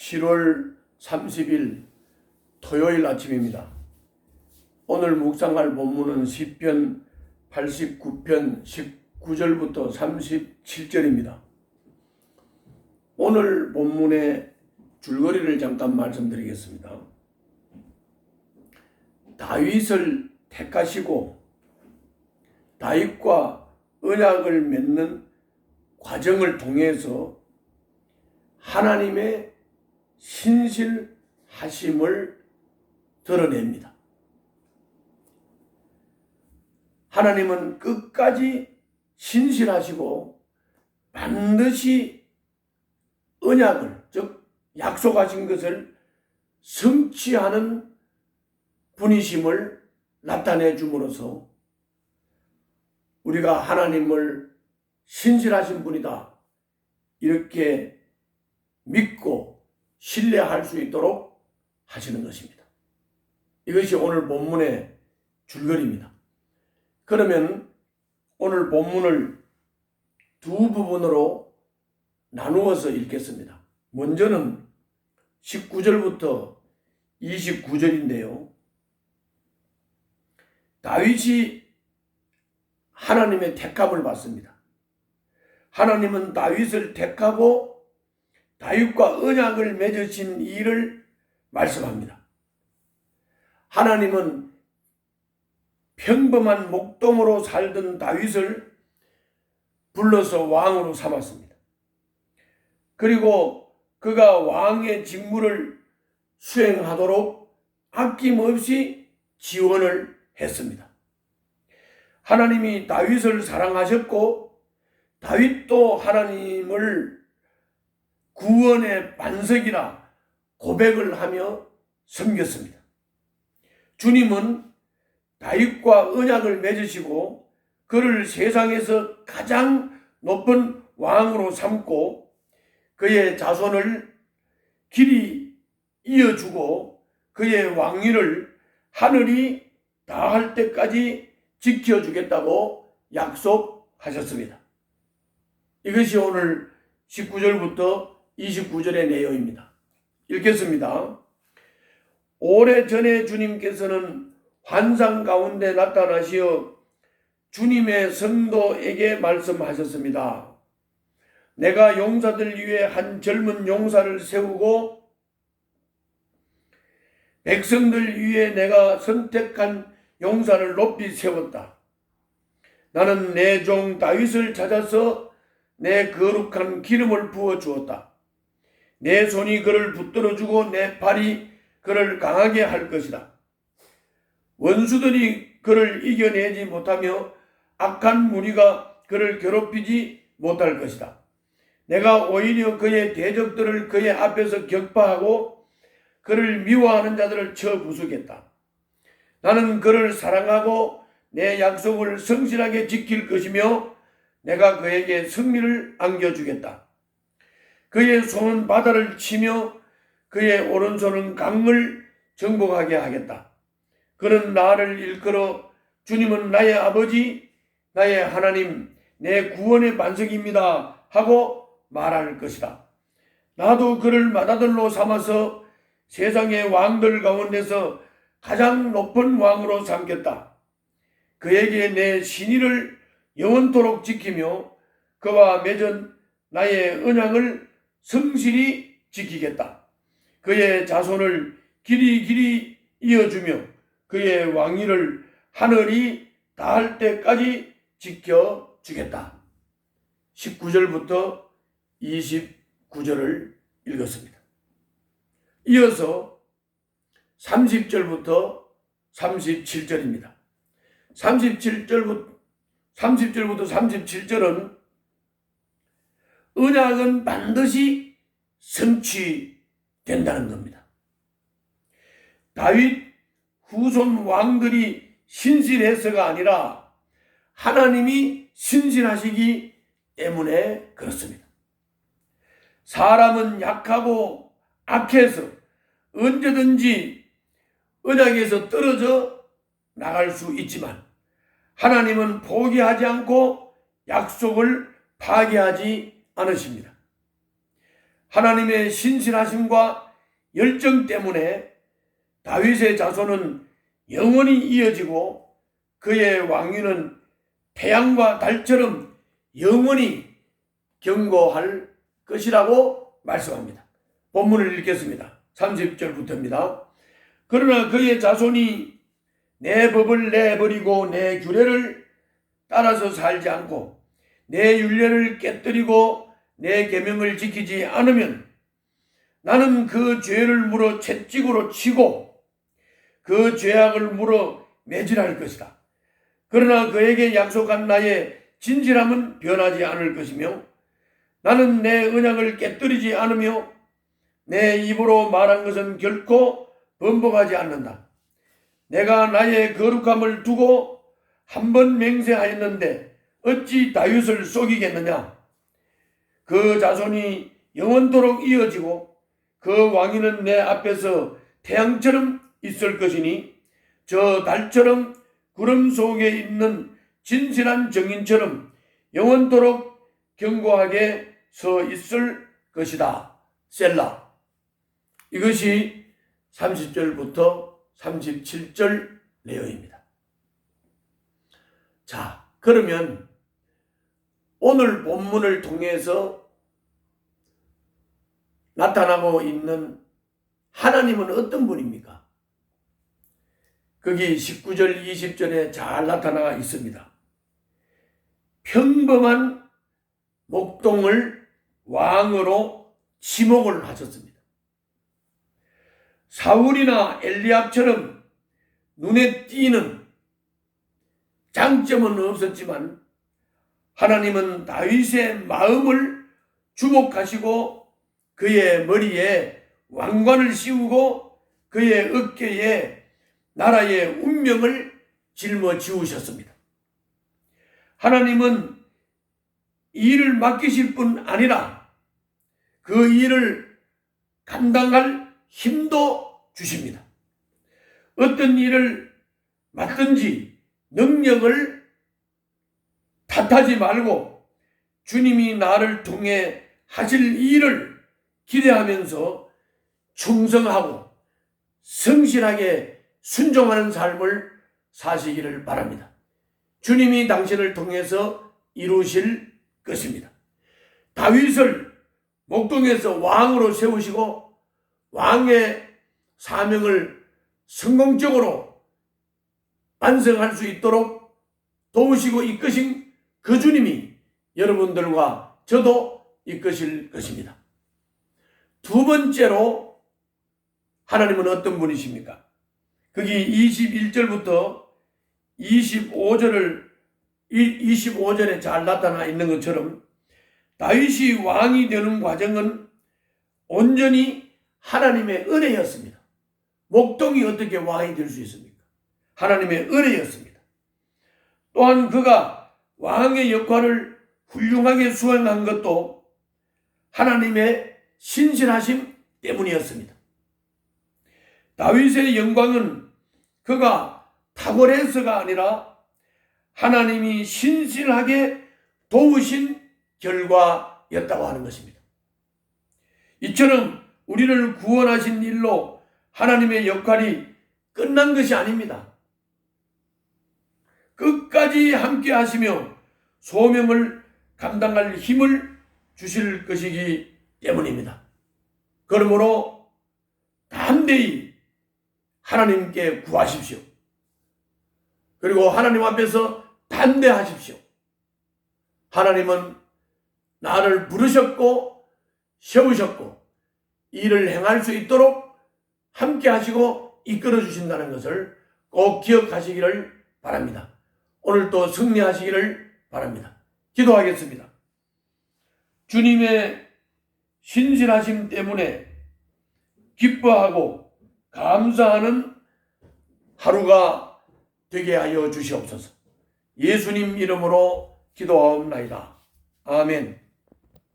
7월 30일 토요일 아침입니다. 오늘 묵상할 본문은 시편 89편 19절부터 37절입니다. 오늘 본문의 줄거리를 잠깐 말씀드리겠습니다. 다윗을 택하시고 다윗과 언약을 맺는 과정을 통해서 하나님의 신실하심을 드러냅니다. 하나님은 끝까지 신실하시고 반드시 언약을, 즉 약속하신 것을 성취하는 분이심을 나타내 줌으로써 우리가 하나님을 신실하신 분이다 이렇게 믿고 신뢰할 수 있도록 하시는 것입니다. 이것이 오늘 본문의 줄거리입니다. 그러면 오늘 본문을 두 부분으로 나누어서 읽겠습니다. 먼저는 19절부터 29절인데요. 다윗이 하나님의 택함을 받습니다. 하나님은 다윗을 택하고 다윗과 언약을 맺으신 일을 말씀합니다. 하나님은 평범한 목동으로 살던 다윗을 불러서 왕으로 삼았습니다. 그리고 그가 왕의 직무를 수행하도록 아낌없이 지원을 했습니다. 하나님이 다윗을 사랑하셨고 다윗도 하나님을 구원의 반석이라 고백을 하며 섬겼습니다. 주님은 다윗과 언약을 맺으시고 그를 세상에서 가장 높은 왕으로 삼고 그의 자손을 길이 이어주고 그의 왕위를 하늘이 다할 때까지 지켜주겠다고 약속하셨습니다. 이것이 오늘 19절부터 29절의 내용입니다. 읽겠습니다. 오래전에 주님께서는 환상 가운데 나타나시어 주님의 성도에게 말씀하셨습니다. 내가 용사들 위해 한 젊은 용사를 세우고 백성들 위해 내가 선택한 용사를 높이 세웠다. 나는 내 종 다윗을 찾아서 내 거룩한 기름을 부어 주었다. 내 손이 그를 붙들어주고 내 팔이 그를 강하게 할 것이다. 원수들이 그를 이겨내지 못하며 악한 무리가 그를 괴롭히지 못할 것이다. 내가 오히려 그의 대적들을 그의 앞에서 격파하고 그를 미워하는 자들을 쳐 부수겠다. 나는 그를 사랑하고 내 약속을 성실하게 지킬 것이며 내가 그에게 승리를 안겨주겠다. 그의 손은 바다를 치며 그의 오른손은 강을 정복하게 하겠다. 그는 나를 일컬어 주님은 나의 아버지, 나의 하나님, 내 구원의 반석입니다 하고 말할 것이다. 나도 그를 맏아들로 삼아서 세상의 왕들 가운데서 가장 높은 왕으로 삼겠다. 그에게 내 신의를 영원토록 지키며 그와 맺은 나의 언약을 성실히 지키겠다. 그의 자손을 길이 이어주며 그의 왕위를 하늘이 닿을 때까지 지켜주겠다. 19절부터 29절을 읽었습니다. 이어서 30절부터 37절입니다. 30절부터 37절은 언약은 반드시 성취된다는 겁니다. 다윗 후손 왕들이 신실해서가 아니라 하나님이 신실하시기 때문에 그렇습니다. 사람은 약하고 악해서 언제든지 언약에서 떨어져 나갈 수 있지만 하나님은 포기하지 않고 약속을 파기하지 않으십니다. 하나님의 신실하심과 열정 때문에 다윗의 자손은 영원히 이어지고 그의 왕위는 태양과 달처럼 영원히 경고할 것이라고 말씀합니다. 본문을 읽겠습니다. 30절부터입니다. 그러나 그의 자손이 내 법을 내버리고 내 규례를 따라서 살지 않고 내 율례를 깨뜨리고 내 계명을 지키지 않으면 나는 그 죄를 물어 채찍으로 치고 그 죄악을 물어 매질할 것이다. 그러나 그에게 약속한 나의 진실함은 변하지 않을 것이며 나는 내 언약을 깨뜨리지 않으며 내 입으로 말한 것은 결코 번복하지 않는다. 내가 나의 거룩함을 두고 한 번 맹세하였는데 어찌 다윗을 속이겠느냐. 그 자손이 영원토록 이어지고 그 왕위는 내 앞에서 태양처럼 있을 것이니 저 달처럼 구름 속에 있는 진실한 정인처럼 영원토록 견고하게 서 있을 것이다. 셀라. 이것이 30절부터 37절 내용입니다. 자, 그러면 오늘 본문을 통해서 나타나고 있는 하나님은 어떤 분입니까? 거기 19절, 20절에 잘 나타나 있습니다. 평범한 목동을 왕으로 지목을 하셨습니다. 사울이나 엘리압처럼 눈에 띄는 장점은 없었지만 하나님은 다윗의 마음을 주목하시고 그의 머리에 왕관을 씌우고 그의 어깨에 나라의 운명을 짊어지우셨습니다. 하나님은 일을 맡기실 뿐 아니라 그 일을 감당할 힘도 주십니다. 어떤 일을 맡든지 능력을 탓하지 말고 주님이 나를 통해 하실 일을 기대하면서 충성하고 성실하게 순종하는 삶을 사시기를 바랍니다. 주님이 당신을 통해서 이루실 것입니다. 다윗을 목동에서 왕으로 세우시고 왕의 사명을 성공적으로 완성할 수 있도록 도우시고 이끄신 그 주님이 여러분들과 저도 이끄실 것입니다. 두 번째로 하나님은 어떤 분이십니까? 거기 21절부터 25절에 잘 나타나 있는 것처럼 다윗이 왕이 되는 과정은 온전히 하나님의 은혜였습니다. 목동이 어떻게 왕이 될 수 있습니까? 하나님의 은혜였습니다. 또한 그가 왕의 역할을 훌륭하게 수행한 것도 하나님의 신실하심 때문이었습니다. 다윗의 영광은 그가 탁월해서가 아니라 하나님이 신실하게 도우신 결과였다고 하는 것입니다. 이처럼 우리를 구원하신 일로 하나님의 역할이 끝난 것이 아닙니다. 끝까지 함께 하시며 소명을 감당할 힘을 주실 것이기 때문입니다. 그러므로 담대히 하나님께 구하십시오. 그리고 하나님 앞에서 담대하십시오. 하나님은 나를 부르셨고 세우셨고 일을 행할 수 있도록 함께 하시고 이끌어 주신다는 것을 꼭 기억하시기를 바랍니다. 오늘도 승리하시기를 바랍니다. 기도하겠습니다. 주님의 신실하심 때문에 기뻐하고 감사하는 하루가 되게 하여 주시옵소서. 예수님 이름으로 기도하옵나이다. 아멘.